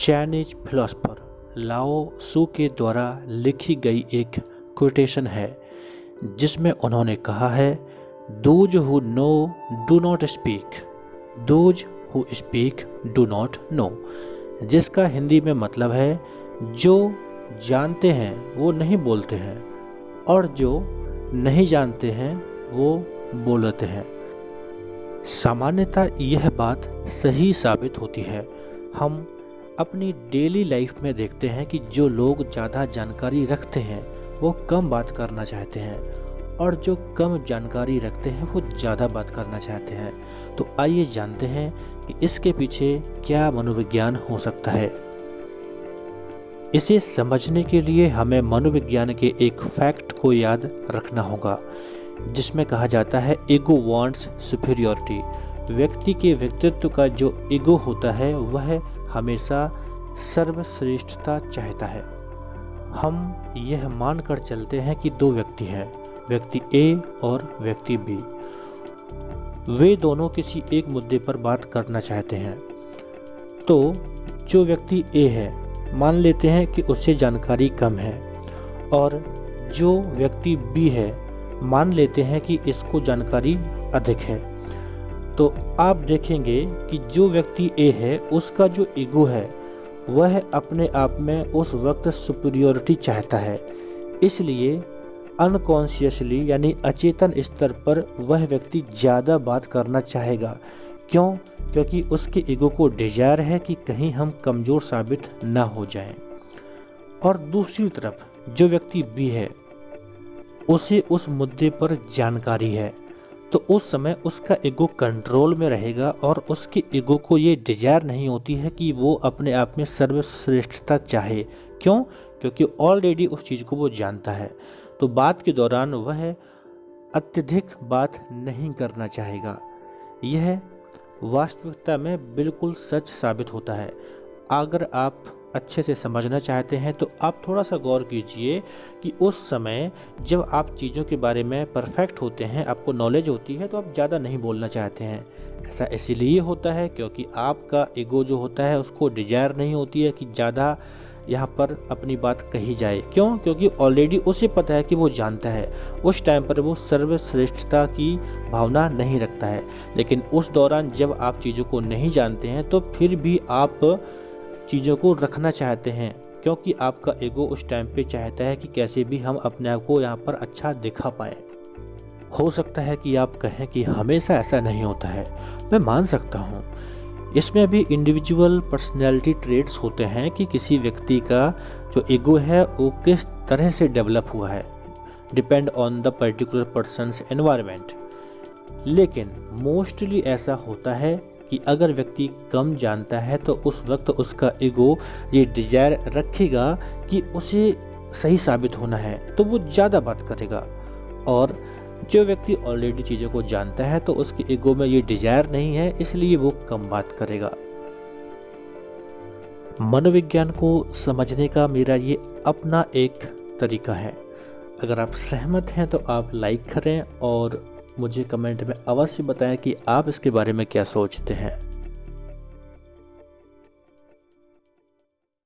Chinese philosopher लाओ सू के द्वारा लिखी गई एक कोटेशन है जिसमें उन्होंने कहा है, those who know do not speak, those who speak do not know, जिसका हिंदी में मतलब है जो जानते हैं वो नहीं बोलते हैं और जो नहीं जानते हैं वो बोलते हैं। सामान्यतः यह बात सही साबित होती है। हम अपनी डेली लाइफ में देखते हैं कि जो लोग ज़्यादा जानकारी रखते हैं वो कम बात करना चाहते हैं और जो कम जानकारी रखते हैं वो ज़्यादा बात करना चाहते हैं। तो आइए जानते हैं कि इसके पीछे क्या मनोविज्ञान हो सकता है। इसे समझने के लिए हमें मनोविज्ञान के एक फैक्ट को याद रखना होगा जिसमें कहा जाता है, ईगो वांट्स सुपीरियरिटी। व्यक्ति के व्यक्तित्व का जो ईगो होता है वह हमेशा सर्वश्रेष्ठता चाहता है। हम यह मानकर चलते हैं कि दो व्यक्ति हैं, व्यक्ति ए और व्यक्ति बी। वे दोनों किसी एक मुद्दे पर बात करना चाहते हैं। तो जो व्यक्ति ए है, मान लेते हैं कि उससे जानकारी कम है और जो व्यक्ति बी है, मान लेते हैं कि इसको जानकारी अधिक है। तो आप देखेंगे कि जो व्यक्ति ए है उसका जो ईगो है वह अपने आप में उस वक्त सुपीरियरिटी चाहता है। इसलिए अनकॉन्शियसली यानी अचेतन स्तर पर वह व्यक्ति ज़्यादा बात करना चाहेगा। क्यों? क्योंकि उसके ईगो को डिजायर है कि कहीं हम कमज़ोर साबित ना हो जाएं। और दूसरी तरफ जो व्यक्ति बी है उसे उस मुद्दे पर जानकारी है, तो उस समय उसका ईगो कंट्रोल में रहेगा और उसके ईगो को ये डिजायर नहीं होती है कि वो अपने आप में सर्वश्रेष्ठता चाहे। क्यों? क्योंकि ऑलरेडी उस चीज़ को वो जानता है। तो बात के दौरान वह अत्यधिक बात नहीं करना चाहेगा। यह वास्तविकता में बिल्कुल सच साबित होता है। अगर आप अच्छे से समझना चाहते हैं तो आप थोड़ा सा गौर कीजिए कि उस समय जब आप चीज़ों के बारे में परफेक्ट होते हैं, आपको नॉलेज होती है, तो आप ज़्यादा नहीं बोलना चाहते हैं। ऐसा इसीलिए होता है क्योंकि आपका ईगो जो होता है उसको डिजायर नहीं होती है कि ज़्यादा यहाँ पर अपनी बात कही जाए। क्यों? क्योंकि ऑलरेडी उसे पता है कि वो जानता है। उस टाइम पर वो सर्वश्रेष्ठता की भावना नहीं रखता है। लेकिन उस दौरान जब आप चीज़ों को नहीं जानते हैं तो फिर भी आप चीज़ों को रखना चाहते हैं, क्योंकि आपका ईगो उस टाइम पे चाहता है कि कैसे भी हम अपने आप को यहाँ पर अच्छा दिखा पाएँ। हो सकता है कि आप कहें कि हमेशा ऐसा नहीं होता है। मैं मान सकता हूँ, इसमें भी इंडिविजुअल पर्सनैलिटी ट्रेट्स होते हैं कि किसी व्यक्ति का जो ईगो है वो किस तरह से डेवलप हुआ है, depend on the particular persons environment. लेकिन मोस्टली ऐसा होता है कि अगर व्यक्ति कम जानता है तो उस वक्त उसका ईगो ये डिजायर रखेगा कि उसे सही साबित होना है, तो वो ज़्यादा बात करेगा। और जो व्यक्ति ऑलरेडी चीज़ों को जानता है तो उसके ईगो में ये डिजायर नहीं है, इसलिए वो कम बात करेगा। मनोविज्ञान को समझने का मेरा ये अपना एक तरीका है। अगर आप सहमत हैं तो आप लाइक करें और मुझे कमेंट में अवश्य बताएं कि आप इसके बारे में क्या सोचते हैं।